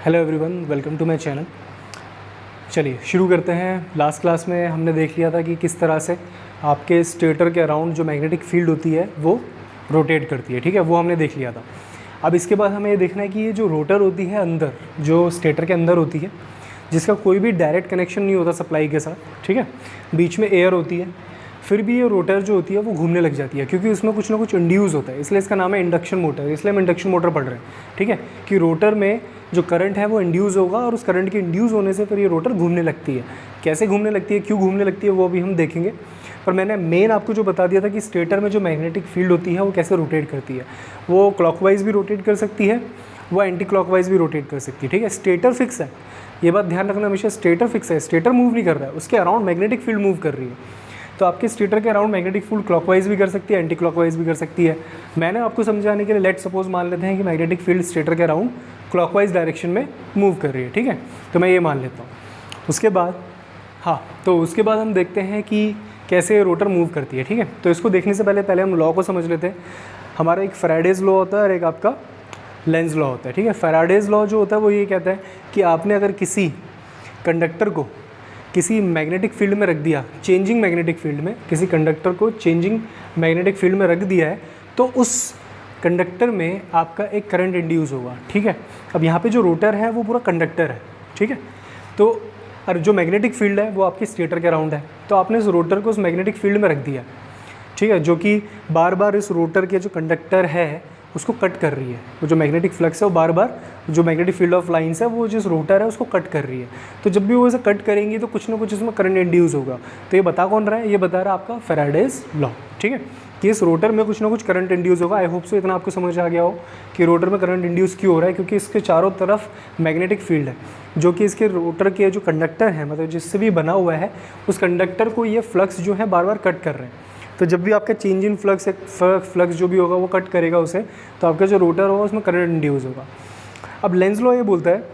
Hello everyone, welcome to my channel. चलिए शुरू करते हैं। लास्ट क्लास में हमने देख लिया था कि किस तरह से आपके स्टेटर के अराउंड जो मैग्नेटिक फील्ड होती है वो रोटेट करती है, ठीक है, वो हमने देख लिया था। अब इसके बाद हमें ये देखना है कि ये जो रोटर होती है अंदर, जो स्टेटर के अंदर होती है, जिसका कोई भी डायरेक्ट कनेक्शन नहीं होता सप्लाई के साथ, ठीक है, बीच में एयर होती है, फिर भी ये रोटर जो होती है वो घूमने लग जाती है क्योंकि उसमें कुछ ना कुछ इंड्यूस होता है, इसलिए इसका नाम है इंडक्शन मोटर। इसलिए हम इंडक्शन मोटर पढ़ रहे हैं, ठीक है, कि रोटर में जो करंट है वो इंड्यूस होगा और उस करंट के इंड्यूस होने से फिर ये रोटर घूमने लगती है। कैसे घूमने लगती है, क्यों घूमने लगती है, वो भी हम देखेंगे। पर मैंने मेन आपको जो बता दिया था कि स्टेटर में जो मैग्नेटिक फील्ड होती है वो कैसे रोटेट करती है। वो क्लॉकवाइज भी रोटेट कर सकती है, वो एंटी क्लॉकवाइज भी रोटेट कर सकती है, ठीक है। स्टेटर फिक्स है, ये बात ध्यान रखना हमेशा, स्टेटर फिक्स है, स्टेटर मूव नहीं कर रहा है, उसके अराउंड मैग्नेटिक फील्ड मूव कर रही है। तो आपके स्टेटर के अराउंड मैग्नेटिक फील्ड क्लॉकवाइज भी कर सकती है, एंटी क्लॉकवाइज भी कर सकती है। मैंने आपको समझाने के लिए लेट सपोज मान लेते हैं कि मैग्नेटिक फील्ड स्टेटर के अराउंड क्लॉकवाइज डायरेक्शन में मूव कर रही है, ठीक है, तो मैं ये मान लेता हूँ। उसके बाद तो उसके बाद हम देखते हैं कि कैसे रोटर मूव करती है, ठीक है। तो इसको देखने से पहले हम लॉ को समझ लेते हैं। हमारा एक फैराडेज लॉ होता है और एक आपका लेंज लॉ होता है, ठीक है। फैराडेज लॉ जो होता है वो ये कहता है कि आपने अगर किसी कंडक्टर को किसी मैग्नेटिक फील्ड में रख दिया, चेंजिंग मैग्नेटिक फील्ड में, किसी कंडक्टर को चेंजिंग मैग्नेटिक फील्ड में रख दिया है, तो उस कंडक्टर में आपका एक करंट इंड्यूस होगा, ठीक है। अब यहाँ पे जो रोटर है वो पूरा कंडक्टर है, ठीक है। तो और जो मैग्नेटिक फील्ड है वो आपकी स्टेटर के अराउंड है, तो आपने इस रोटर को उस मैग्नेटिक फील्ड में रख दिया, ठीक है, जो कि बार बार इस रोटर के जो कंडक्टर है उसको कट कर रही है। वो जो मैग्नेटिक फ्लक्स है वो बार बार जो मैग्नेटिक फील्ड ऑफ लाइंस है वो जिस रोटर है उसको कट कर रही है। तो जब भी वो इसे कट करेंगी तो कुछ ना कुछ इसमें करंट इंड्यूस होगा। तो ये बता कौन रहा है, ये बता रहा है आपका फैराडेज लॉ, ठीक है, कि इस रोटर में कुछ ना कुछ करंट इंड्यूस होगा। आई होप सो इतना आपको समझ आ गया हो कि रोटर में करंट इंड्यूस क्यों हो रहा है, क्योंकि इसके चारों तरफ मैग्नेटिक फील्ड है जो कि इसके रोटर के जो कंडक्टर है, मतलब जिससे भी बना हुआ है, उस कंडक्टर को ये फ्लक्स जो है बार बार कट कर रहे हैं। तो जब भी आपका चेंज इन फ्लक्स जो भी होगा वो कट करेगा उसे, तो आपका जो रोटर होगा उसमें करंट इंड्यूस होगा। अब लेंज लॉ ये बोलता है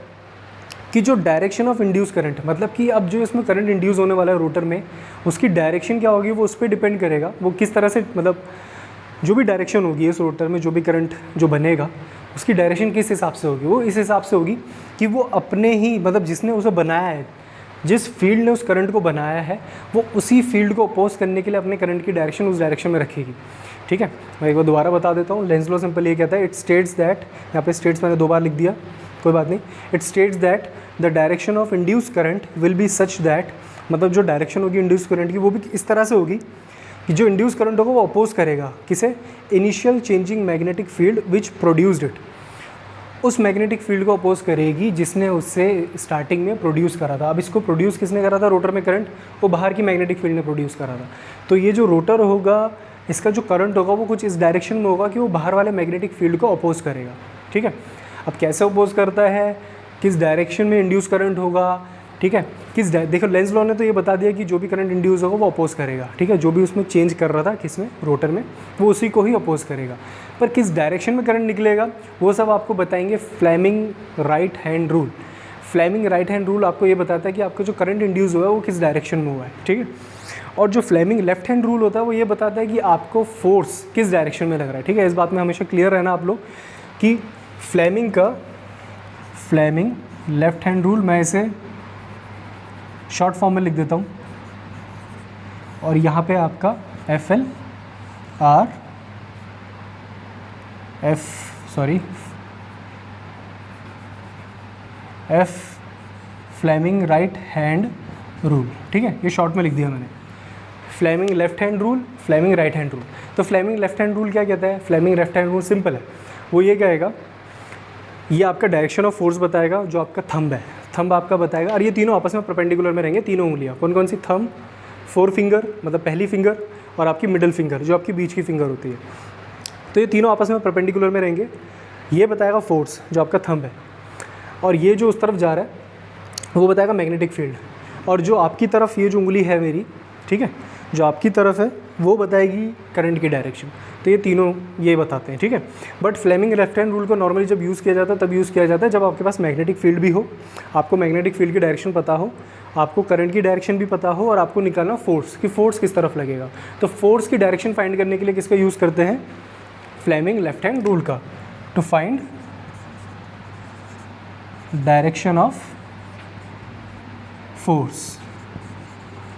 कि जो डायरेक्शन ऑफ इंड्यूस करंट, मतलब कि अब जो इसमें करंट इंड्यूस होने वाला है रोटर में, उसकी डायरेक्शन क्या होगी वो उस पर डिपेंड करेगा। वो किस तरह से, मतलब जो भी डायरेक्शन होगी इस रोटर में, जो भी करंट जो बनेगा उसकी डायरेक्शन किस हिसाब से होगी, वो इस हिसाब से होगी कि वो अपने ही, मतलब जिसने उसे बनाया है, जिस फील्ड ने उस करंट को बनाया है, वो उसी फील्ड को अपोज करने के लिए अपने करंट की डायरेक्शन उस डायरेक्शन में रखेगी, ठीक है। मैं एक बार दोबारा बता देता हूँ। लेंज लॉ सिंपल ये कहता है, इट स्टेट्स दैट, यहाँ पे स्टेट्स मैंने 2 बार लिख दिया, कोई बात नहीं, it states that the direction of induce current will be such that, मतलब जो डायरेक्शन होगी इंड्यूस करंट की वो भी इस तरह से होगी कि जो इंड्यूस करंट होगा वो अपोज करेगा किसे, initial changing magnetic field which produced it, उस मैग्नेटिक फील्ड को अपोज करेगी जिसने उससे स्टार्टिंग में प्रोड्यूस करा था। अब इसको प्रोड्यूस किसने करा था, रोटर में करंट, वो बाहर की मैग्नेटिक फील्ड ने प्रोड्यूस करा था। तो ये जो रोटर होगा, इसका जो करंट होगा वो कुछ इस डायरेक्शन में होगा कि वो बाहर वाले मैग्नेटिक फील्ड को अपोज करेगा, ठीक है। अब कैसे अपोज करता है, किस डायरेक्शन में इंड्यूस करंट होगा, ठीक है, देखो लेंज लॉ ने तो ये बता दिया कि जो भी करंट इंड्यूस होगा वो अपोज करेगा, ठीक है, जो भी उसमें चेंज कर रहा था किसमें, रोटर में, वो उसी को ही अपोज करेगा। पर किस डायरेक्शन में करंट निकलेगा वो सब आपको बताएंगे Fleming right hand rule. Fleming right hand rule आपको ये बताता है कि आपका जो करंट इंड्यूस हुआ है वो किस डायरेक्शन में हुआ है, ठीक है। और जो फ्लेमिंग लेफ्ट हैंड रूल होता है वो ये बताता है कि आपको फोर्स किस डायरेक्शन में लग रहा है, ठीक है। इस बात में हमेशा क्लियर रहना आप लोग कि फ्लेमिंग लेफ्ट हैंड रूल, मैं इसे शॉर्ट फॉर्म में लिख देता हूँ, और यहाँ पे आपका FL R F Fleming right hand rule, ठीक है, ये शॉर्ट में लिख दिया मैंने। Fleming left hand rule, Fleming right hand rule. तो फ्लेमिंग लेफ्ट हैंड रूल क्या कहता है, Fleming left hand rule simple है, वो ये कहेगा, ये आपका डायरेक्शन ऑफ फोर्स बताएगा, जो आपका थंब है, थंब आपका बताएगा, और ये तीनों आपस में परपेंडिकुलर में रहेंगे, तीनों उंगलियां, कौन कौन सी, थंब, 4 फिंगर मतलब पहली फिंगर, और आपकी मिडिल फिंगर जो आपकी बीच की फिंगर होती है। तो ये तीनों आपस में परपेंडिकुलर में रहेंगे। ये बताएगा फोर्स जो आपका थंब है, और ये जो उस तरफ जा रहा है वो बताएगा मैग्नेटिक फील्ड, और जो आपकी तरफ ये जो उंगली है मेरी, ठीक है, जो आपकी तरफ है वो बताएगी करंट की डायरेक्शन। तो ये तीनों ये बताते हैं, ठीक है। But Fleming left hand rule को नॉर्मली जब यूज़ किया जाता है तब यूज़ किया जाता है जब आपके पास मैग्नेटिक फील्ड भी हो, आपको मैग्नेटिक फील्ड की डायरेक्शन पता हो, आपको करंट की डायरेक्शन भी पता हो, और आपको निकालना फोर्स कि फोर्स किस तरफ लगेगा। तो फोर्स की डायरेक्शन फाइंड करने के लिए किसका यूज़ करते हैं, फ्लेमिंग लेफ्ट हैंड रूल का, to find direction of force.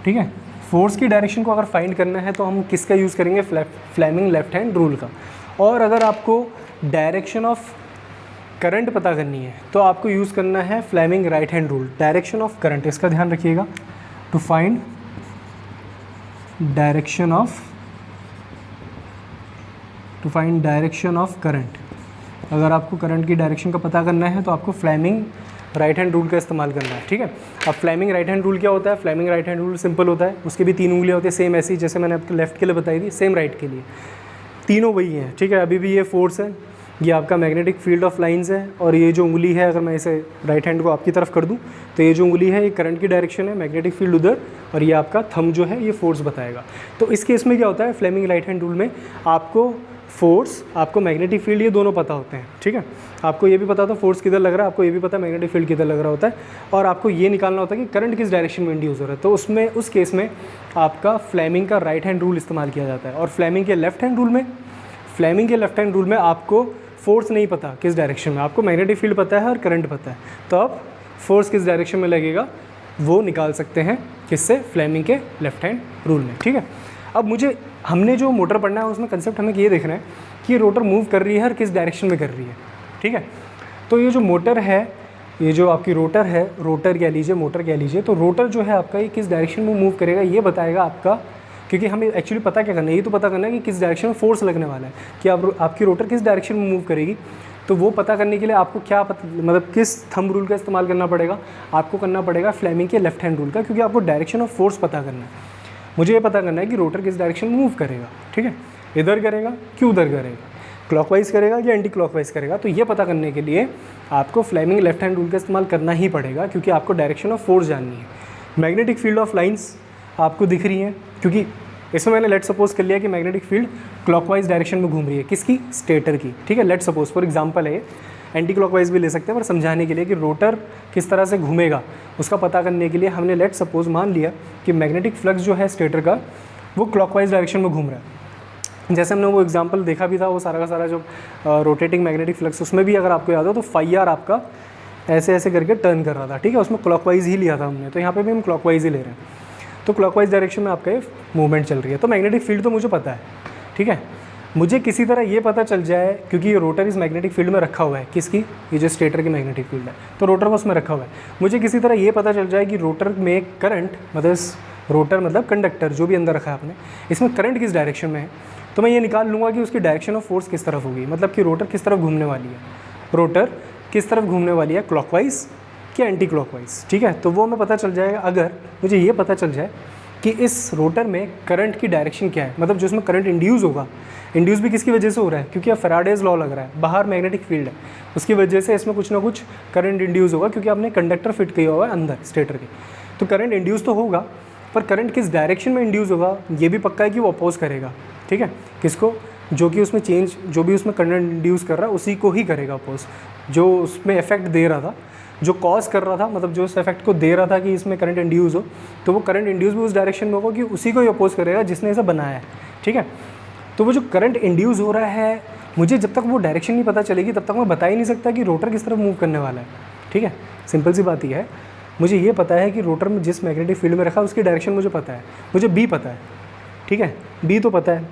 ठीक है, फोर्स की डायरेक्शन को अगर फाइंड करना है तो हम किसका यूज़ करेंगे, फ्लेमिंग लेफ्ट हैंड रूल का। और अगर आपको डायरेक्शन ऑफ करंट पता करनी है तो आपको यूज़ करना है Fleming right hand rule, direction of current, इसका ध्यान रखिएगा। To find direction of current, अगर आपको करंट की डायरेक्शन का पता करना है तो आपको फ्लेमिंग राइट हैंड रूल का इस्तेमाल करना है। ठीक है, अब फ्लेमिंग राइट हैंड रूल क्या होता है, Fleming right hand rule simple होता है, उसके भी 3 उंगलियां होती है, सेम ऐसी जैसे मैंने आपको लेफ्ट के लिए बताई थी, सेम राइट के लिए तीनों वही हैं। ठीक है, अभी भी ये फोर्स है, ये आपका मैग्नेटिक फील्ड ऑफ लाइंस है, और ये जो उंगली है, अगर मैं इसे राइट हैंड को आपकी तरफ कर दूं तो ये जो उंगली है ये करंट की डायरेक्शन है, मैग्नेटिक फील्ड उधर, और ये आपका थंब जो है ये फोर्स बताएगा। तो इस केस में क्या होता है, फ्लेमिंग राइट हैंड रूल में आपको फोर्स, आपको मैग्नेटिक फील्ड, ये दोनों पता होते हैं। ठीक है, आपको ये भी पता होता है फोर्स किधर लग रहा है, आपको ये भी पता है मैग्नेटिक फील्ड किधर लग रहा होता है, और आपको ये निकालना होता है कि करंट किस डायरेक्शन में इंड्यूस हो रहा है। तो उसमें, उस केस में आपका फ्लेमिंग का राइट हैंड रूल इस्तेमाल किया जाता है। और फ्लेमिंग के लेफ्ट हैंड रूल में आपको फोर्स नहीं पता किस डायरेक्शन में, आपको मैग्नेटिक फील्ड पता है और करंट पता है, तो आप फोर्स किस डायरेक्शन में लगेगा वो निकाल सकते हैं, किससे, फ्लेमिंग के लेफ्ट हैंड रूल में। ठीक है, अब हमने जो मोटर पढ़ना है उसमें कंसेप्ट हमें ये देखना है कि ये रोटर मूव कर रही है और किस डायरेक्शन में कर रही है। ठीक है, तो ये जो मोटर है, ये जो आपकी रोटर है, रोटर कह लीजिए, मोटर कह लीजिए, तो रोटर जो है आपका ये किस डायरेक्शन में मूव करेगा ये बताएगा आपका, क्योंकि हमें एक्चुअली पता क्या करना है, ये तो पता करना है कि किस डायरेक्शन में फोर्स लगने वाला है, कि आपकी रोटर किस डायरेक्शन में मूव करेगी। तो वो पता करने के लिए आपको क्या मतलब किस थंब रूल का इस्तेमाल करना पड़ेगा, आपको करना पड़ेगा फ्लेमिंग के लेफ्ट हैंड रूल का, क्योंकि आपको डायरेक्शन ऑफ फोर्स पता करना है। मुझे ये पता करना है कि रोटर किस डायरेक्शन में मूव करेगा। ठीक है, इधर करेगा कि उधर करेगा, क्लॉकवाइज करेगा या एंटी क्लॉकवाइज करेगा। तो ये पता करने के लिए आपको फ्लेमिंग लेफ्ट हैंड रूल का इस्तेमाल करना ही पड़ेगा, क्योंकि आपको डायरेक्शन ऑफ फोर्स जाननी है। मैग्नेटिक फील्ड ऑफ लाइंस आपको दिख रही हैं, क्योंकि इसमें मैंने लेट सपोज कर लिया कि मैग्नेटिक फील्ड क्लॉकवाइज डायरेक्शन में घूम रही है, किसकी, स्टेटर की। ठीक है, लेट सपोज फॉर एग्जांपल है, एंटी क्लॉकवाइज भी ले सकते हैं, पर समझाने के लिए कि रोटर किस तरह से घूमेगा उसका पता करने के लिए हमने लेट सपोज मान लिया कि मैग्नेटिक फ्लक्स जो है स्टेटर का वो क्लॉकवाइज डायरेक्शन में घूम रहा है। जैसे हमने वो एग्जांपल देखा भी था, वो सारा का सारा जो रोटेटिंग मैग्नेटिक फ्लक्स, उसमें भी अगर आपको याद हो तो फाई आर आपका ऐसे ऐसे करके टर्न कर रहा था। ठीक है, उसमें क्लॉकवाइज ही लिया था हमने, तो यहाँ पे भी हम क्लॉकवाइज ही ले रहे हैं। तो क्लॉकवाइज डायरेक्शन में आपका ये मूवमेंट चल रही है। तो मैग्नेटिक फील्ड तो मुझे पता है। ठीक है, मुझे किसी तरह ये पता चल जाए, क्योंकि ये रोटर इस मैग्नेटिक फील्ड में रखा हुआ है, किसकी, ये जो स्टेटर की मैग्नेटिक फील्ड है, तो रोटर को उसमें रखा हुआ है। मुझे किसी तरह ये पता चल जाए कि रोटर में करंट, मतलब रोटर मतलब कंडक्टर जो भी अंदर रखा है आपने, इसमें करंट किस डायरेक्शन में है, तो मैं ये निकाल लूँगा कि उसकी डायरेक्शन ऑफ फोर्स किस तरफ होगी, मतलब कि रोटर किस तरफ घूमने वाली है, रोटर किस तरफ घूमने वाली है, क्लॉकवाइज कि एंटी क्लॉकवाइज। ठीक है, तो वो हमें पता चल जाएगा अगर मुझे ये पता चल जाए कि इस रोटर में करंट की डायरेक्शन क्या है, मतलब जो इसमें करंट इंड्यूस होगा, इंड्यूस भी किसकी वजह से हो रहा है, क्योंकि अब फैराडेज लॉ लग रहा है, बाहर मैग्नेटिक फील्ड है, उसकी वजह से इसमें कुछ ना कुछ करंट इंड्यूस होगा, क्योंकि आपने कंडक्टर फिट किया हुआ है अंदर स्टेटर के। तो करंट इंड्यूस तो होगा, पर करंट किस डायरेक्शन में इंड्यूस होगा ये भी पक्का है कि वो अपोज करेगा। ठीक है, किसको, जो कि उसमें चेंज, जो भी उसमें करंट इंड्यूस कर रहा है उसी को ही करेगा अपोज, जो उसमें इफेक्ट दे रहा था, जो कॉज कर रहा था, मतलब जो उस इफेक्ट को दे रहा था कि इसमें करंट इंड्यूस हो, तो वो करंट इंड्यूस भी उस डायरेक्शन में होगा कि उसी को ही अपोज करेगा जिसने इसे बनाया है। ठीक है, तो वो जो करंट इंड्यूस हो रहा है, मुझे जब तक वो डायरेक्शन नहीं पता चलेगी तब तक मैं बता ही नहीं सकता कि रोटर किस तरफ मूव करने वाला है। ठीक है, सिंपल सी बात ही है। मुझे ये पता है कि रोटर में जिस मैग्नेटिक फील्ड में रखा है उसकी डायरेक्शन मुझे पता है, मुझे बी पता है। ठीक है, बी तो पता है,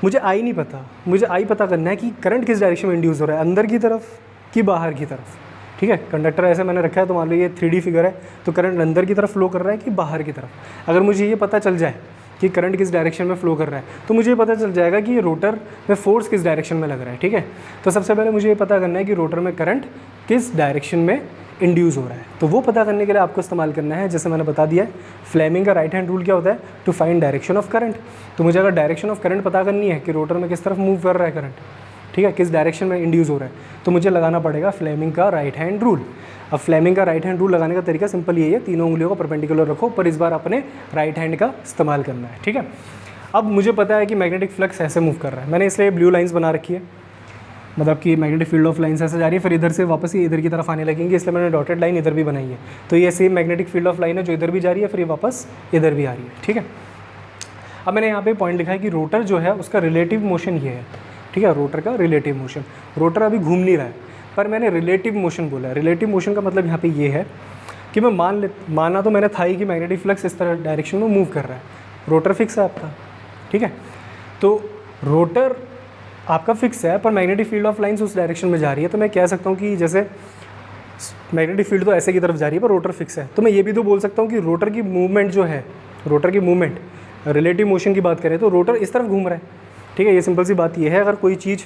मुझे आई नहीं पता। मुझे आई पता करना है कि करंट किस डायरेक्शन में इंड्यूस हो रहा है, अंदर की तरफ कि बाहर की तरफ। ठीक है, कंडक्टर ऐसे मैंने रखा है, तो मान लो ये 3D फिगर है, तो करंट अंदर की तरफ फ्लो कर रहा है कि बाहर की तरफ। अगर मुझे ये पता चल जाए कि करंट किस डायरेक्शन में फ्लो कर रहा है, तो मुझे पता चल जाएगा कि ये रोटर में फोर्स किस डायरेक्शन में लग रहा है। ठीक है, तो सबसे पहले मुझे ये पता करना है कि रोटर में करंट किस डायरेक्शन में इंड्यूस हो रहा है। तो वो पता करने के लिए आपको इस्तेमाल करना है, जैसे मैंने बता दिया है, फ्लेमिंग का राइट हैंड रूल क्या होता है, to find direction of current. तो मुझे अगर डायरेक्शन ऑफ करंट पता करनी है कि रोटर में किस तरफ मूव कर रहा है करंट, ठीक है, किस डायरेक्शन में इंड्यूस हो रहा है, तो मुझे लगाना पड़ेगा फ्लेमिंग का राइट हैंड रूल। अब फ्लेमिंग का राइट हैंड रूल लगाने का तरीका सिंपल यही है, तीनों उंगलियों को परपेंडिकुलर रखो, पर इस बार अपने राइट हैंड का इस्तेमाल करना है। ठीक है, अब मुझे पता है कि मैग्नेटिक फ्लक्स ऐसे मूव कर रहा है, मैंने इसलिए ब्लू लाइंस बना रखी है, मतलब कि मैग्नेटिक फील्ड ऑफ लाइंस ऐसे जा रही है, फिर इधर से वापस ये इधर की तरफ आने लगेंगे, इसलिए मैंने डॉटेड लाइन इधर भी बनाई है। तो ये same magnetic field of line है जो इधर भी जा रही है, फिर ये वापस इधर भी आ रही है। ठीक है, अब मैंने यहाँ पे पॉइंट लिखा है कि रोटर जो है उसका रिलेटिव मोशन ये है। ठीक है, रोटर का रिलेटिव मोशन, रोटर अभी घूम नहीं रहा है, पर मैंने रिलेटिव मोशन बोला है। रिलेटिव मोशन का मतलब यहाँ पे ये है कि मैं माना तो मैंने था ही कि मैग्नेटिक फ्लक्स इस तरह डायरेक्शन में मूव कर रहा है, रोटर फिक्स है आपका, ठीक है। तो रोटर आपका फिक्स है पर मैग्नेटिक फील्ड ऑफ लाइंस उस डायरेक्शन में जा रही है, तो मैं कह सकता हूँ कि जैसे मैग्नेटिक फील्ड तो ऐसे की तरफ जा रही है पर रोटर फिक्स है, तो मैं ये भी तो बोल सकता हूँ कि रोटर की मूवमेंट जो है, रोटर की मूवमेंट रिलेटिव मोशन की बात करें तो रोटर इस तरफ घूम रहा है, ठीक है। ये सिंपल सी बात ये है। अगर कोई चीज़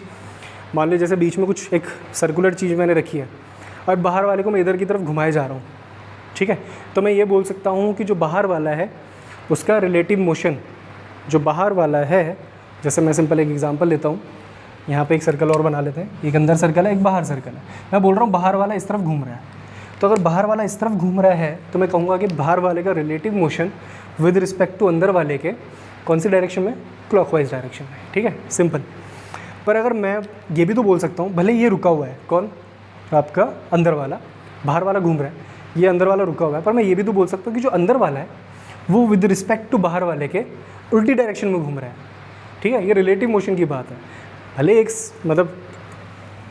मान लीजिए जैसे बीच में कुछ एक सर्कुलर चीज़ मैंने रखी है और बाहर वाले को मैं इधर की तरफ घुमाए जा रहा हूँ, ठीक है, तो मैं ये बोल सकता हूँ कि जो बाहर वाला है उसका रिलेटिव मोशन, जो बाहर वाला है, जैसे मैं सिंपल एक एग्जांपल लेता हूँ, यहाँ पे एक सर्कल और बना लेते हैं, एक अंदर सर्कल है एक बाहर सर्कल है। मैं बोल रहा हूँ बाहर वाला इस तरफ घूम रहा है, तो अगर बाहर वाला इस तरफ घूम रहा है तो मैं कहूँगा कि बाहर वाले का relative motion with respect to अंदर वाले के कौन सी डायरेक्शन में, क्लॉकवाइज डायरेक्शन में, ठीक है, सिंपल। पर अगर मैं ये भी तो बोल सकता हूँ, भले ये रुका हुआ है, कौन, आपका अंदर वाला, बाहर वाला घूम रहा है, ये अंदर वाला रुका हुआ है, पर मैं ये भी तो बोल सकता हूँ कि जो अंदर वाला है वो विद रिस्पेक्ट टू बाहर वाले के उल्टी डायरेक्शन में घूम रहा है, ठीक है। ये रिलेटिव मोशन की बात है। भले एक मतलब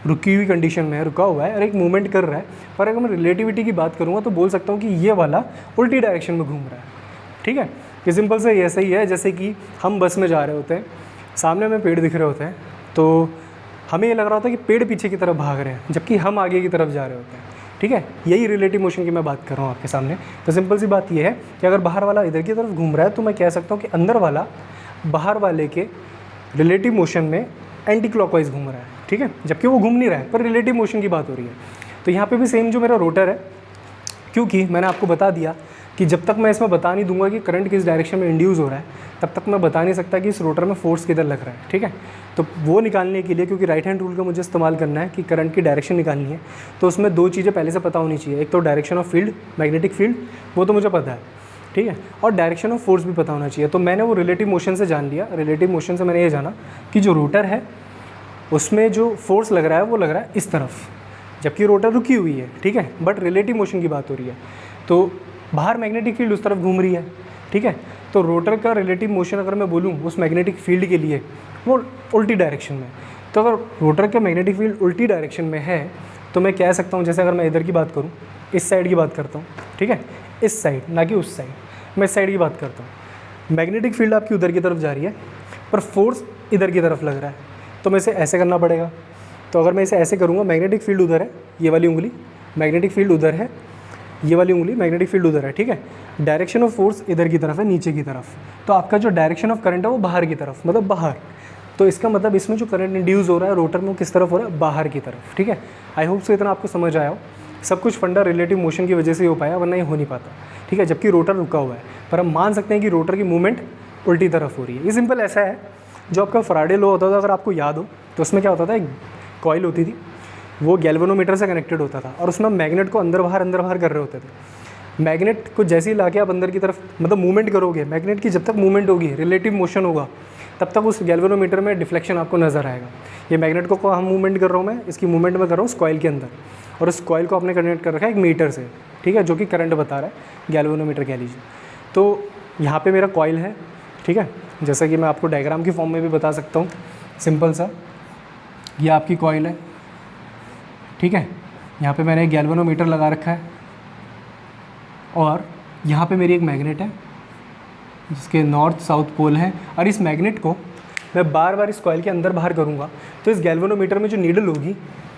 रुकी हुई कंडीशन में है, रुका हुआ है और एक मूवमेंट कर रहा है, पर अगर मैं रिलेटिविटी की बात करूँगा तो बोल सकता हूँ कि ये वाला उल्टी डायरेक्शन में घूम रहा है, ठीक है। ये सिंपल से ऐसा ही है जैसे कि हम बस में जा रहे होते हैं, सामने हमें पेड़ दिख रहे होते हैं, तो हमें ये लग रहा होता है कि पेड़ पीछे की तरफ भाग रहे हैं जबकि हम आगे की तरफ जा रहे होते हैं, ठीक है। यही रिलेटिव मोशन की मैं बात कर रहा हूँ आपके सामने। तो सिंपल सी बात ये है कि अगर बाहर वाला इधर की तरफ घूम रहा है तो मैं कह सकता हूँ कि अंदर वाला बाहर वाले के रिलेटिव मोशन में एंटी क्लॉकवाइज घूम रहा है, ठीक है, जबकि वो घूम नहीं रहा है पर रिलेटिव मोशन की बात हो रही है। तो यहाँ पे भी सेम जो मेरा रोटर है, क्योंकि मैंने आपको बता दिया कि जब तक मैं इसमें बता नहीं दूंगा कि करंट किस डायरेक्शन में इंड्यूस हो रहा है तब तक मैं बता नहीं सकता कि इस रोटर में फोर्स किधर लग रहा है, ठीक है। तो वो निकालने के लिए, क्योंकि राइट हैंड रूल का मुझे इस्तेमाल करना है कि करंट की डायरेक्शन निकालनी है, तो उसमें दो चीज़ें पहले से पता होनी चाहिए। एक तो direction of field, magnetic field, वो तो मुझे पता है, ठीक है, और डायरेक्शन ऑफ फोर्स भी पता होना चाहिए। तो मैंने वो रिलेटिव मोशन से जान लिया। रिलेटिव मोशन से मैंने ये जाना कि जो रोटर है उसमें जो फोर्स लग रहा है वो लग रहा है इस तरफ, जबकि रोटर रुकी हुई है, ठीक है, बट रिलेटिव मोशन की बात हो रही है। तो बाहर मैग्नेटिक फील्ड उस तरफ घूम रही है, ठीक है। तो रोटर का रिलेटिव मोशन अगर मैं बोलूँ उस मैग्नेटिक फील्ड के लिए वो उल्टी डायरेक्शन में, तो अगर रोटर का मैग्नेटिक फील्ड उल्टी डायरेक्शन में है तो मैं कह सकता हूँ, जैसे अगर मैं इधर की बात करूँ, इस साइड की बात करता हूँ, ठीक है, इस साइड, ना कि उस साइड, मैं इस साइड की बात करता हूँ। मैग्नेटिक फील्ड आपकी उधर की तरफ जा रही है पर फोर्स इधर की तरफ लग रहा है, तो मैं इसे ऐसे करना पड़ेगा। तो अगर मैं इसे ऐसे करूँगा, मैग्नेटिक फील्ड उधर है, ये वाली उंगली, मैग्नेटिक फील्ड उधर है, ये वाली उंगली, मैग्नेटिक फील्ड उधर है, ठीक है। डायरेक्शन ऑफ फोर्स इधर की तरफ है, नीचे की तरफ, तो आपका जो डायरेक्शन ऑफ करंट है वो बाहर की तरफ, मतलब बाहर। तो इसका मतलब इसमें जो करंट इंड्यूस हो रहा है रोटर में वो किस तरफ हो रहा है, बाहर की तरफ, ठीक है। आई होप सो इतना आपको समझ आया हो। सब कुछ फंडा रिलेटिव मोशन की वजह से हो पाया, वरना ये हो नहीं पाता, ठीक है, जबकि रोटर रुका हुआ है। पर हम मान सकते हैं कि रोटर की मूवमेंट उल्टी तरफ हो रही है। ये सिंपल ऐसा है, जो आपका फराडे लॉ होता था, अगर आपको याद हो तो उसमें क्या होता था, एक कॉइल होती थी, वो गैल्वेनोमीटर से कनेक्टेड होता था और उसमें मैग्नेट को अंदर बाहर कर रहे होते थे। मैग्नेट को जैसे ही लाके आप अंदर की तरफ मतलब मूवमेंट करोगे, मैग्नेट की जब तक मूवमेंट होगी, रिलेटिव मोशन होगा, तब तक उस गैल्वेनोमीटर में डिफ्लेक्शन आपको नज़र आएगा। ये मैग्नेट को हम मूवमेंट कर रहा हूँ, मैं इसकी मूवमेंट में कर रहा हूँ उस कॉइल के अंदर, और उस कॉइल को आपने कनेक्ट कर रखा है एक मीटर से, ठीक है, जो कि करंट बता रहा है, गैल्वेनोमीटर कह लीजिए। तो यहाँ पर मेरा कॉइल है, ठीक है, जैसा कि मैं आपको डायग्राम की फॉर्म में भी बता सकता हूँ, सिंपल सा, ये आपकी कॉइल है, ठीक है। यहाँ पे मैंने एक गैल्वेनोमीटर लगा रखा है और यहाँ पे मेरी एक मैग्नेट है जिसके नॉर्थ साउथ पोल है, और इस मैग्नेट को मैं बार बार इस कॉइल के अंदर बाहर करूँगा तो इस गैल्वेनोमीटर में जो नीडल होगी,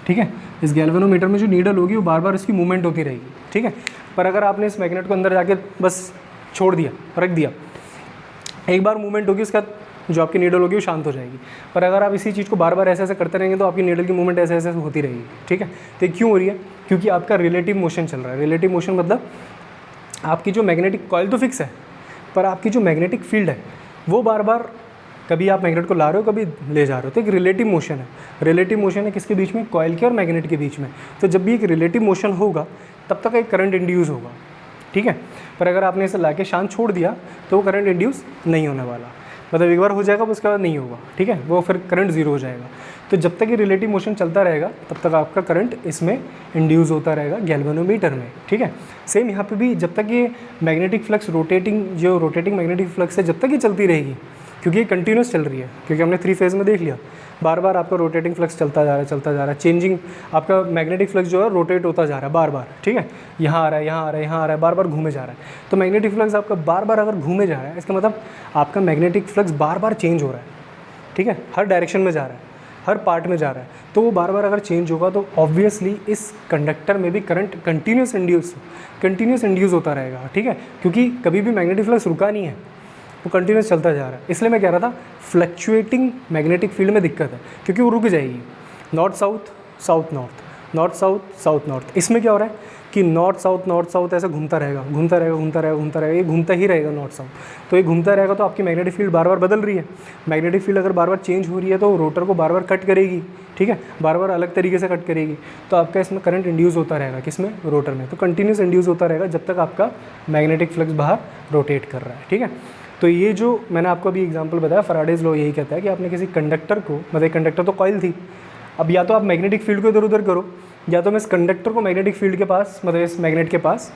ठीक है, इस गैल्वेनोमीटर में जो नीडल होगी वो बार बार इसकी मूवमेंट होती रहेगी, ठीक है। पर अगर आपने इस मैग्नेट को अंदर जाके बस छोड़ दिया, रख दिया, एक बार मूवमेंट होगी, उसका जो आपकी नीडल होगी वो शांत हो जाएगी। पर अगर आप इसी चीज़ को बार बार ऐसे ऐसे करते रहेंगे तो आपकी नीडल की मूवमेंट ऐसे ऐसे होती रहेगी, ठीक है। तो ये क्यों हो रही है, क्योंकि आपका रिलेटिव मोशन चल रहा है। रिलेटिव मोशन मतलब आपकी जो मैग्नेटिक कॉइल तो फिक्स है, पर आपकी जो मैग्नेटिक फील्ड है वो बार बार, कभी आप मैग्नेट को ला रहे हो, कभी ले जा रहे हो, तो एक रिलेटिव मोशन है। रिलेटिव मोशन है किसके बीच में, कॉइल के और मैग्नेट के बीच में। तो जब भी एक रिलेटिव मोशन होगा तब तक एक करंट इंड्यूस होगा, ठीक है। पर अगर आपने इसे ला के शांत छोड़ दिया तो वो करंट इंड्यूस नहीं होने वाला, मतलब एक बार हो जाएगा उसके बाद नहीं होगा, ठीक है, वो फिर करंट ज़ीरो हो जाएगा। तो जब तक ये रिलेटिव मोशन चलता रहेगा तब तक आपका करंट इसमें इंड्यूस होता रहेगा गैल्वेनोमीटर में, ठीक है। सेम यहाँ पे भी जब तक ये magnetic flux rotating magnetic flux है, जब तक ये चलती रहेगी क्योंकि ये कंटिन्यूस चल रही है, क्योंकि हमने 3 फेज़ में देख लिया, बार बार आपका रोटेटिंग फ्लक्स चलता जा रहा है, चेंजिंग आपका मैग्नेटिक फ्लक्स जो है रोटेट होता जा रहा है बार बार, ठीक है, यहाँ आ रहा है, यहाँ आ रहा है, यहाँ आ रहा है, बार बार घूमे जा रहा है। तो मैग्नेटिक फ्लक्स आपका बार बार अगर घूमे जा रहा है, इसका मतलब आपका मैग्नेटिक फ्लक्स बार बार चेंज हो रहा है, ठीक है, हर डायरेक्शन में जा रहा है, हर पार्ट में जा रहा है। तो वो बार बार अगर चेंज होगा तो ऑब्वियसली इस कंडक्टर में भी करंट कंटिन्यूस इंड्यूस होता रहेगा, ठीक है, क्योंकि कभी भी मैग्नेटिक फ्लक्स रुका नहीं है, वो कंटिन्यूस चलता जा रहा है। इसलिए मैं कह रहा था फ्लक्चुएटिंग मैग्नेटिक फील्ड में दिक्कत है, क्योंकि वो रुक जाएगी, north south south north, north south south north. इसमें क्या हो रहा है कि नॉर्थ साउथ ऐसा घूमता रहेगा, ये घूमता ही रहेगा नॉर्थ साउथ। तो ये घूमता रहेगा तो आपकी मैग्नेटिक फील्ड बार बार बदल रही है। मैग्नेटिक फील्ड अगर बार बार चेंज हो रही है तो रोटर को बार बार कट करेगी, ठीक है, बार बार अलग तरीके से कट करेगी। तो आपका इसमें करंट इंड्यूस होता रहेगा, किसमें, रोटर में। तो कंटिन्यूस इंड्यूस होता रहेगा जब तक आपका मैग्नेटिक फ्लक्स बाहर रोटेट कर रहा है, ठीक है। तो ये जो मैंने आपको अभी एग्जांपल बताया, फैराडेज लॉ यही कहता है कि आपने किसी कंडक्टर को, मतलब कंडक्टर तो कॉइल थी, अब या तो आप मैग्नेटिक फील्ड को इधर उधर करो, या तो मैं इस कंडक्टर को मैग्नेटिक फील्ड के पास, मतलब इस मैग्नेट के पास,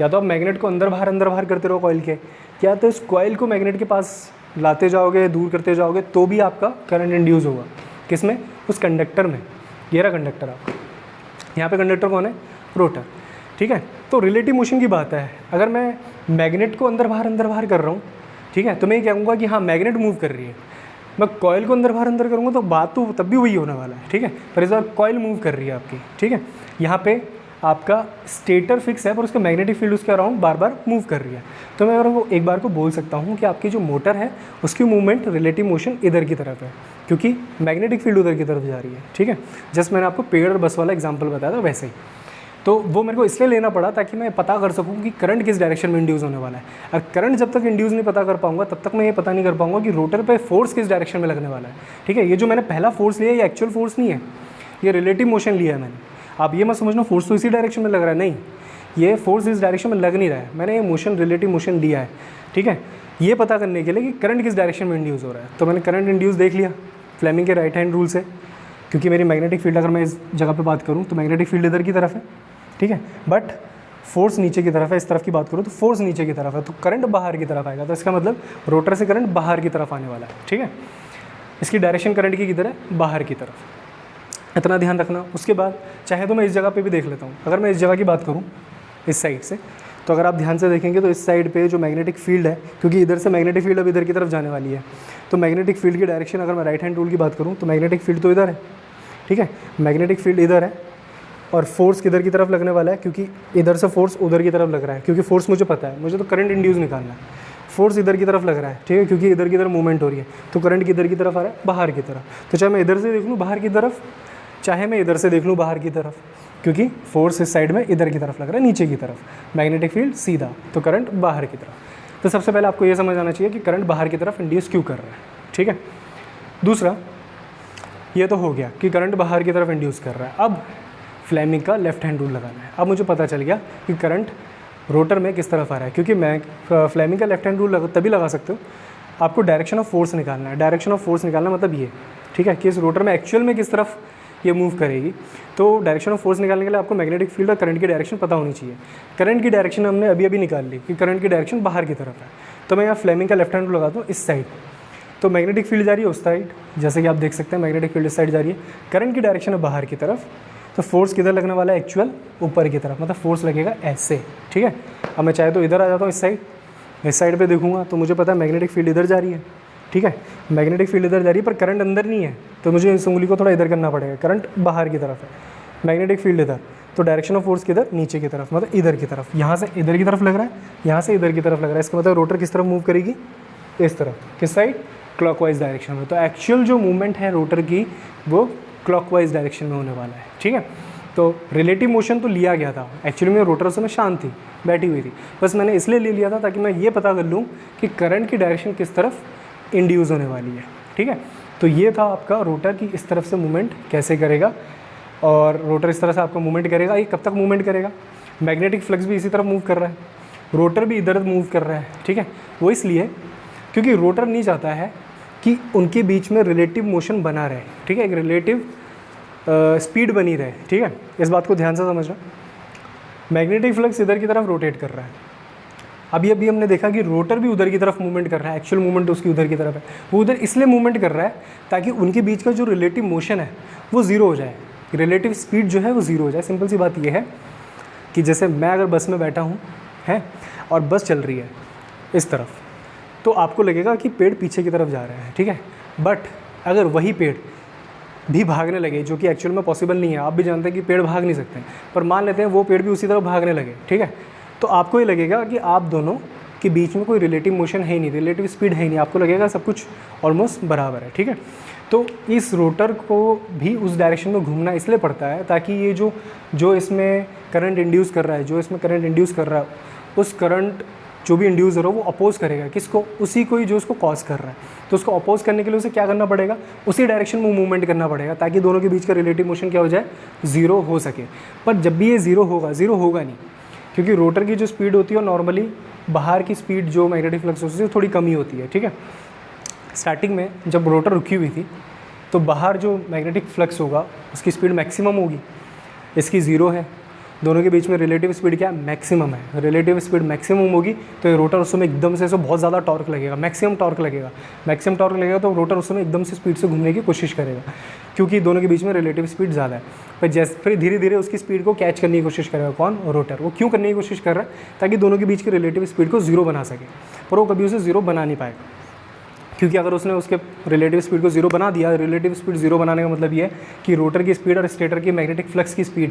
या तो आप मैग्नेट को अंदर बाहर करते रहो कॉइल के, या तो इस कॉइल को मैग्नेट के पास लाते जाओगे, दूर करते जाओगे, तो भी आपका करंट इंड्यूस होगा। किसमें, उस कंडक्टर में। ये रहा कंडक्टर आपका, यहाँ पे कंडक्टर कौन है, रोटर, ठीक है। तो रिलेटिव मोशन की बात है, अगर मैं मैग्नेट को अंदर बाहर कर रहा हूँ, ठीक है, तो मैं ये कहूँगा कि हाँ मैग्नेट मूव कर रही है। मैं कॉइल को अंदर बाहर करूँगा तो बात तो तब भी वही होने वाला है, ठीक है, पर इस बार कॉइल मूव कर रही है आपकी, ठीक है। यहाँ पे आपका स्टेटर फिक्स है पर उसका मैग्नेटिक फील्ड उसके अराउंड बार बार मूव कर रही है। तो मैं वो एक बार को बोल सकता हूँ कि आपकी जो मोटर है उसकी मूवमेंट रिलेटिव मोशन इधर की तरफ है, क्योंकि मैग्नेटिक फील्ड उधर की तरफ जा रही है, ठीक है। जस्ट मैंने आपको पेड़ और बस वाला एग्जाम्पल बताया था वैसे ही। तो वो मेरे को इसलिए लेना पड़ा ताकि मैं पता कर सकूं कि करंट किस डायरेक्शन में इंड्यूस होने वाला है। और करंट जब तक इंड्यूस नहीं पता कर पाऊंगा तब तक मैं ये पता नहीं कर पाऊंगा कि रोटर पे फोर्स किस डायरेक्शन में लगने वाला है, ठीक है। ये जो मैंने पहला फोर्स लिया ये एक्चुअल फोर्स नहीं है, ये रिलेटिव मोशन लिया है मैंने। आप ये मत समझना फोर्स तो इसी डायरेक्शन में लग रहा है, नहीं, ये फोर्स इस डायरेक्शन में लग नहीं रहा है, मैंने ये मोशन रिलेटिव मोशन लिया है, ठीक है, ये पता करने के लिए कि करंट किस डायरेक्शन में इंड्यूस हो रहा है। तो मैंने करंट इंड्यूस देख लिया फ्लेमिंग के राइट हैंड रूल से, क्योंकि मेरी मैग्नेटिक फील्ड, अगर मैं इस जगह पर बात करूँ तो मैग्नेटिक फील्ड इधर की तरफ है, ठीक है, बट फोर्स नीचे की तरफ है। इस तरफ की बात करूँ तो फोर्स नीचे की तरफ है, तो करंट बाहर की तरफ आएगा। तो इसका मतलब रोटर से करंट बाहर की तरफ आने वाला है, ठीक है। इसकी डायरेक्शन करंट की किधर है, बाहर की तरफ, इतना ध्यान रखना। उसके बाद चाहे तो मैं इस जगह पे भी देख लेता हूँ। अगर मैं इस जगह की बात करूँ इस साइड से, तो अगर आप ध्यान से देखेंगे तो इस साइड पे जो मैग्नेटिक फील्ड है, क्योंकि इधर से मैग्नेटिक फील्ड अब इधर की तरफ जाने वाली है, तो मैग्नेटिक फील्ड की डायरेक्शन अगर मैं राइट हैंड रूल की बात करूँ तो मैग्नेटिक फील्ड तो इधर है, ठीक है, मैग्नेटिक फील्ड इधर है और फोर्स किधर की तरफ लगने वाला है, क्योंकि इधर से फोर्स उधर की तरफ लग रहा है, क्योंकि फोर्स मुझे पता है, मुझे तो करंट इंड्यूस निकालना है। फोर्स इधर की तरफ लग रहा है, ठीक है, क्योंकि इधर की तरफ मूवमेंट हो रही है, तो करंट किधर की तरफ आ रहा है, बाहर की तरफ। तो चाहे मैं इधर से देख लूँ बाहर की तरफ, चाहे मैं इधर से देख लूँ बाहर की तरफ, क्योंकि फोर्स इस साइड में इधर की तरफ लग रहा है, नीचे की तरफ, मैग्नेटिक फील्ड सीधा, तो करंट बाहर की तरफ। तो सबसे पहले आपको ये समझ आना चाहिए कि करंट बाहर की तरफ इंड्यूस क्यों कर रहा है, ठीक है। दूसरा, ये तो हो गया कि करंट बाहर की तरफ इंड्यूस कर रहा है। अब फ्लेमिंग का लेफ्ट हैंड रूल लगाना है। अब मुझे पता चल गया कि करंट रोटर में किस तरफ आ रहा है, क्योंकि मैं फ्लेमिंग का लेफ्ट हैंड रूल तभी लगा सकते हो, आपको डायरेक्शन ऑफ फोर्स निकालना है। डायरेक्शन ऑफ फोर्स निकालना मतलब ये, ठीक है, कि इस रोटर में एक्चुअल में किस तरफ ये मूव करेगी। तो डायरेक्शन ऑफ फोर्स निकालने के लिए आपको मैग्नेटिक फील्ड और करंट की डायरेक्शन पता होनी चाहिए। करंट की डायरेक्शन हमने अभी निकाल ली कि करंट की डायरेक्शन बाहर की तरफ है, तो मैं यहाँ फ्लेमिंग का लेफ्ट हैंड रूल लगाता हूँ इस साइड। तो मैग्नेटिक फील्ड जा रही है उस साइड, जैसे कि आप देख सकते हैं मैग्नेटिक फील्ड इस साइड जा रही है, करंट की डायरेक्शन है बाहर की तरफ, तो फोर्स किधर लगने वाला है, एक्चुअल ऊपर की तरफ, मतलब फोर्स लगेगा ऐसे, ठीक है। अब मैं चाहे तो इधर आ जाता हूँ इस साइड पे देखूंगा तो मुझे पता है मैग्नेटिक फील्ड इधर जा रही है, ठीक है, मैग्नेटिक फील्ड इधर जा रही है पर करंट अंदर नहीं है, तो मुझे इस उंगली को थोड़ा इधर करना पड़ेगा, करंट बाहर की तरफ है, मैग्नेटिक फील्ड इधर, तो डायरेक्शन ऑफ फोर्स किधर, नीचे की तरफ, मतलब इधर की तरफ। यहाँ से इधर की तरफ लग रहा है, यहाँ से इधर की तरफ लग रहा है, इसका मतलब रोटर किस तरफ मूव करेगी, इस तरफ, किस साइड, क्लॉकवाइज डायरेक्शन में। तो एक्चुअल जो मूवमेंट है रोटर की वो क्लॉकवाइज डायरेक्शन में होने वाला है, ठीक है। तो रिलेटिव मोशन तो लिया गया था, एक्चुअली में रोटर उस समय शांत थी, बैठी हुई थी, बस मैंने इसलिए ले लिया था ताकि मैं ये पता कर लूँ कि करंट की डायरेक्शन किस तरफ इंड्यूस होने वाली है, ठीक है। तो ये था आपका रोटर की इस तरफ से मूवमेंट कैसे करेगा, और रोटर इस तरह से आपका मूवमेंट करेगा। ये कब तक मूवमेंट करेगा, मैग्नेटिक फ्लक्स भी इसी तरफ मूव कर रहा है, रोटर भी इधर मूव कर रहा है, ठीक है। वो इसलिए क्योंकि रोटर नहीं चाहता है कि उनके बीच में रिलेटिव मोशन बना रहे, ठीक है, एक रिलेटिव स्पीड बनी रहे, ठीक है। इस बात को ध्यान से समझना। मैग्नेटिक फ्लक्स इधर की तरफ रोटेट कर रहा है, अभी अभी हमने देखा कि रोटर भी उधर की तरफ मूवमेंट कर रहा है, एक्चुअल मूवमेंट उसकी उधर की तरफ है, वो उधर इसलिए मूवमेंट कर रहा है ताकि उनके बीच का जो रिलेटिव मोशन है वो ज़ीरो हो जाए, रिलेटिव स्पीड जो है वो ज़ीरो हो जाए। सिंपल सी बात ये है कि जैसे मैं अगर बस में बैठा हूँ है और बस चल रही है इस तरफ, तो आपको लगेगा कि पेड़ पीछे की तरफ जा रहे हैं, ठीक है। बट अगर वही पेड़ भी भागने लगे, जो कि एक्चुअल में पॉसिबल नहीं है, आप भी जानते हैं कि पेड़ भाग नहीं सकते, पर मान लेते हैं वो पेड़ भी उसी तरफ भागने लगे, ठीक है, तो आपको ये लगेगा कि आप दोनों के बीच में कोई रिलेटिव मोशन है ही नहीं, रिलेटिव स्पीड है ही नहीं, आपको लगेगा सब कुछ ऑलमोस्ट बराबर है, ठीक है। तो इस रोटर को भी उस डायरेक्शन में घूमना इसलिए पड़ता है ताकि ये जो इसमें करंट इंड्यूस कर रहा है, जो इसमें करंट इंड्यूस कर रहा है, उस करंट जो भी इंड्यूस हो रहा है वो अपोज करेगा किसको, उसी को ही जो उसको कॉज कर रहा है। तो उसको अपोज करने के लिए उसे क्या करना पड़ेगा, उसी डायरेक्शन में मूवमेंट करना पड़ेगा ताकि दोनों के बीच का रिलेटिव मोशन क्या हो जाए, ज़ीरो हो सके। पर जब भी ये ज़ीरो होगा नहीं, क्योंकि रोटर की जो स्पीड होती है नॉर्मली बाहर की स्पीड जो मैग्नेटिक फ्लक्स होती है थोड़ी कम ही होती है, ठीक है। स्टार्टिंग में जब रोटर रुकी हुई थी तो बाहर जो मैग्नेटिक फ्लक्स होगा उसकी स्पीड मैक्सिमम होगी, इसकी ज़ीरो है, दोनों के बीच में रिलेटिव स्पीड क्या है, मैक्सिमम है। रिलेटिव स्पीड मैक्सिमम होगी तो ये रोटर उस समय एकदम से बहुत ज़्यादा टॉर्क लगेगा, मैक्सिमम टॉर्क लगेगा तो रोटर उस समय एकदम से स्पीड से घूमने की कोशिश करेगा, क्योंकि दोनों के बीच में रिलेटिव स्पीड ज़्यादा है। पर जैसे फिर धीरे धीरे उसकी स्पीड को कैच करने की कोशिश करेगा कौन, रोटर। वो क्यों करने की कोशिश कर रहा है, ताकि दोनों के बीच की रिलेटिव स्पीड को ज़ीरो बना सके, पर वो कभी उसे ज़ीरो बना नहीं पाएगा, क्योंकि अगर उसने उसके रिलेटिव स्पीड को ज़ीरो बना दिया, रिलेटिव स्पीड ज़ीरो बनाने का मतलब ये है कि रोटर की स्पीड और स्टेटर की मैग्नेटिक फ्लक्स की स्पीड,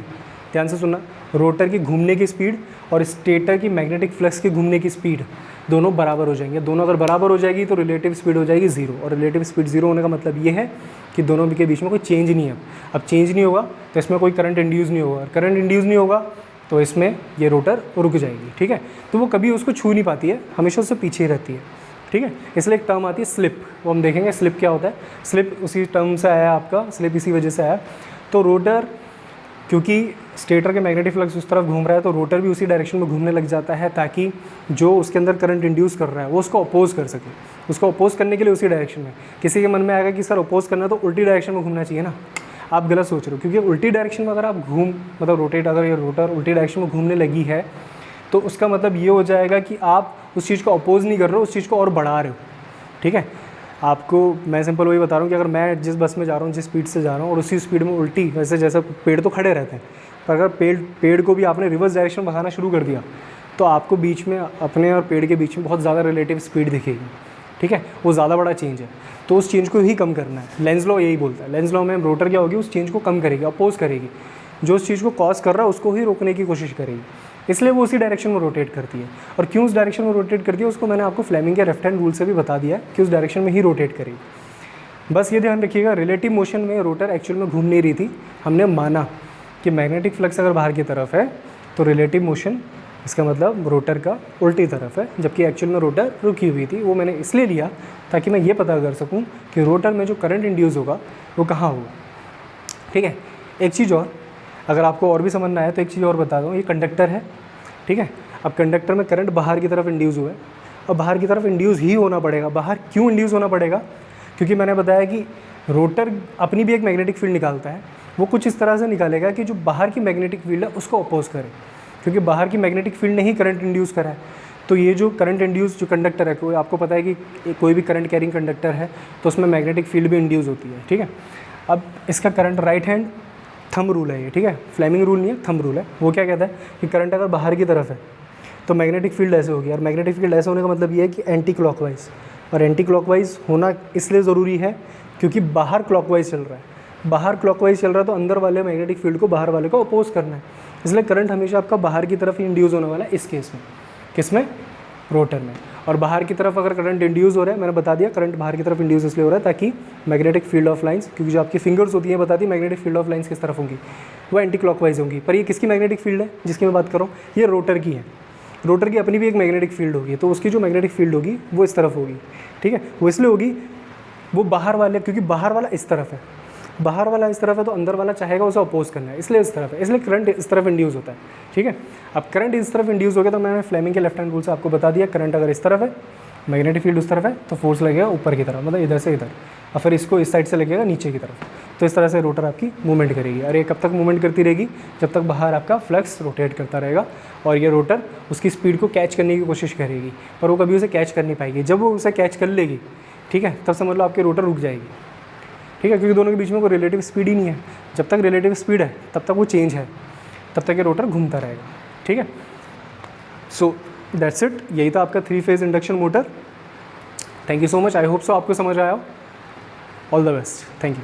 ध्यान से सुनना, रोटर की घूमने की स्पीड और स्टेटर की मैग्नेटिक फ्लक्स की घूमने की स्पीड दोनों बराबर हो जाएंगे। दोनों अगर बराबर हो जाएगी तो रिलेटिव स्पीड हो जाएगी ज़ीरो, और रिलेटिव स्पीड ज़ीरो होने का मतलब ये है कि दोनों के बीच में कोई चेंज नहीं है। अब चेंज नहीं होगा तो इसमें कोई करंट इंड्यूस नहीं होगा, और करंट इंड्यूस नहीं होगा तो इसमें ये रोटर रुक जाएगी, ठीक है। तो वो कभी उसको छू नहीं पाती है, हमेशा उससे पीछे ही रहती है, ठीक है। इसलिए एक टर्म आती है स्लिप, वो हम देखेंगे स्लिप क्या होता है। स्लिप उसी टर्म से आया आपका, स्लिप इसी वजह से आया। तो रोटर, क्योंकि स्टेटर के मैग्नेटिक फ्लक्स उस तरफ घूम रहा है तो रोटर भी उसी डायरेक्शन में घूमने लग जाता है, ताकि जो उसके अंदर करंट इंड्यूस कर रहा है वो उसको अपोज कर सके। उसको अपोज करने के लिए उसी डायरेक्शन में, किसी के मन में आएगा कि सर अपोज करना तो उल्टी डायरेक्शन में घूमना चाहिए ना, आप गलत सोच रहे हो, क्योंकि उल्टी डायरेक्शन में अगर आप रोटेट, अगर ये रोटर उल्टी डायरेक्शन में घूमने लगी है तो उसका मतलब ये हो जाएगा कि आप उस चीज़ को अपोज नहीं कर रहे हो, उस चीज़ को और बढ़ा रहे हो, ठीक है। आपको मैं सिंपल वही बता रहा हूँ कि अगर मैं जिस बस में जा रहा हूँ, जिस स्पीड से जा रहा हूँ, और उसी स्पीड में उल्टी, वैसे जैसे पेड़ तो खड़े रहते हैं, पर अगर पेड़ को भी आपने रिवर्स डायरेक्शन में भगाना शुरू कर दिया तो आपको बीच में, अपने और पेड़ के बीच में बहुत ज़्यादा रिलेटिव स्पीड दिखेगी, ठीक है। वो ज़्यादा बड़ा चेंज है, तो उस चेंज को ही कम करना है। लेंस लॉ यही बोलता है, लेंस लॉ में रोटर क्या होगी, उस चेंज को कम करेगी, अपोज करेगी, जो उस चीज़ को कॉज कर रहा है उसको ही रोकने की कोशिश करेगी, इसलिए वो उसी डायरेक्शन में रोटेट करती है। और क्यों उस डायरेक्शन में रोटेट करती है उसको मैंने आपको फ्लेमिंग के लेफ्ट हैंड रूल से भी बता दिया है कि उस डायरेक्शन में ही रोटेट करेगी। बस ये ध्यान रखिएगा, रिलेटिव मोशन में रोटर एक्चुअल में घूम नहीं रही थी, हमने माना कि मैग्नेटिक फ्लक्स अगर बाहर की तरफ है तो रिलेटिव मोशन, इसका मतलब रोटर का उल्टी तरफ है, जबकि एक्चुअल में रोटर रुकी हुई थी। वो मैंने इसलिए लिया ताकि मैं ये पता कर सकूं कि रोटर में जो करंट इंड्यूस होगा वो कहाँ होगा, ठीक है। एक चीज़ और, अगर आपको और भी समझना है तो एक चीज़ और बता दूँ, ये कंडक्टर है, ठीक है। अब कंडक्टर में करंट बाहर की तरफ इंड्यूस हुआ है, और बाहर की तरफ इंड्यूस ही होना पड़ेगा। बाहर क्यों इंड्यूस होना पड़ेगा, क्योंकि मैंने बताया कि रोटर अपनी भी एक मैग्नेटिक फील्ड निकालता है, वो कुछ इस तरह से निकालेगा कि जो बाहर की मैग्नेटिक फील्ड है उसको अपोज करे, क्योंकि बाहर की मैग्नेटिक फील्ड ने ही करंट इंड्यूस करा है। तो ये जो करंट इंड्यूस जो कंडक्टर है, कोई आपको पता है कि कोई भी करंट कैरिंग कंडक्टर है तो उसमें मैग्नेटिक फील्ड भी इंड्यूस होती है, ठीक है। अब इसका current right hand thumb rule है ये, ठीक है, फ्लेमिंग रूल नहीं है, थंब रूल है। वो क्या कहता है कि करंट अगर बाहर की तरफ है तो मैग्नेटिक फील्ड ऐसे होगी, और मैग्नेटिक फील्ड ऐसे होने का मतलब ये है कि एंटी क्लॉकवाइज, और एंटी क्लॉकवाइज होना इसलिए ज़रूरी है क्योंकि बाहर क्लॉकवाइज चल रहा है, बाहर क्लॉकवाइज चल रहा है तो अंदर वाले मैग्नेटिक फील्ड को बाहर वाले को अपोज करना है, इसलिए करंट हमेशा आपका बाहर की तरफ ही इंड्यूस होने वाला है इस केस में। किसमें, रोटर में। और बाहर की तरफ अगर करंट इंड्यूस हो रहा है, मैंने बता दिया करंट बाहर की तरफ इंड्यूस इसलिए हो रहा है ताकि मैग्नेटिक फील्ड ऑफ लाइंस, क्योंकि जो आपकी फिंगर्स होती हैं बताती है मैग्नेटिक फील्ड ऑफ लाइंस किस तरफ होंगी, वो एंटी क्लॉकवाइज होंगी। पर ये किसकी मैग्नेटिक फील्ड है जिसकी मैं बात कर रहा हूँ, ये रोटर की है। रोटर की अपनी भी एक मैग्नेटिक फील्ड होगी, तो उसकी जो मैग्नेटिक फील्ड होगी वो इस तरफ होगी, ठीक है। वो इसलिए होगी, वो बाहर वाले, क्योंकि बाहर वाला इस तरफ है, बाहर वाला इस तरफ है तो अंदर वाला चाहेगा उसे अपोज करना है, इसलिए इस तरफ है, इसलिए करंट इस तरफ इंड्यूस होता है, ठीक है। अब करंट इस तरफ इंड्यूस हो गया तो मैंने फ्लेमिंग के लेफ्ट हैंड रूल से आपको बता दिया, करंट अगर इस तरफ है, मैग्नेटिक फील्ड उस तरफ है तो फोर्स लगेगा ऊपर की तरफ, मतलब इधर से इधर, और फिर इसको इस साइड से लगेगा नीचे की तरफ। तो इस तरह से रोटर आपकी मूवमेंट करेगी, और ये कब तक मूवमेंट करती रहेगी, जब तक बाहर आपका फ्लक्स रोटेट करता रहेगा, और ये रोटर उसकी स्पीड को कैच करने की कोशिश करेगी, पर वो कभी उसे कैच कर नहीं पाएगी। जब वो उसे कैच कर लेगी, ठीक है, तब समझ लो आपकी रोटर रुक जाएगी, ठीक है, क्योंकि दोनों के बीच में कोई रिलेटिव स्पीड ही नहीं है। जब तक रिलेटिव स्पीड है तब तक वो चेंज है, तब तक ये रोटर घूमता रहेगा, ठीक है। सो दैट्स इट, यही था आपका 3 phase induction motor. Thank you so much, I hope so आपको समझ आया हो। All the best, thank you.